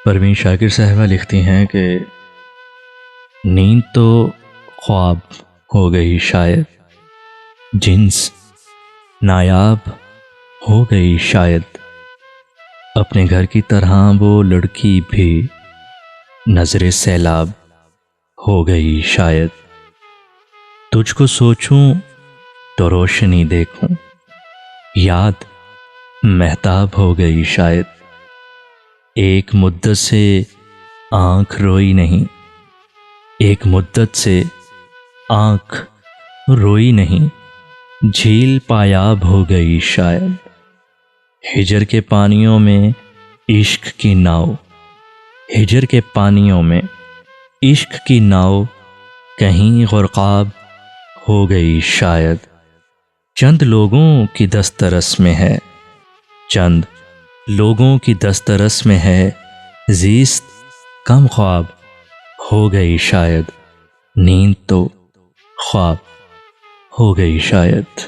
پروین شاکر صاحبہ لکھتی ہیں کہ نیند تو خواب ہو گئی شاید، جنس نایاب ہو گئی شاید، اپنے گھر کی طرح وہ لڑکی بھی نظر سیلاب ہو گئی شاید، تجھ کو سوچوں تو روشنی دیکھوں، یاد مہتاب ہو گئی شاید، ایک مدت سے آنکھ روئی نہیں، ایک مدت سے آنکھ روئی نہیں، جھیل پایاب ہو گئی شاید، ہجر کے پانیوں میں عشق کی ناؤ، ہجر کے پانیوں میں عشق کی ناؤ کہیں غرقاب ہو گئی شاید، چند لوگوں کی دسترس میں ہے، چند لوگوں کی دسترس میں ہے، زیست کم خواب ہو گئی شاید، نیند تو خواب ہو گئی شاید۔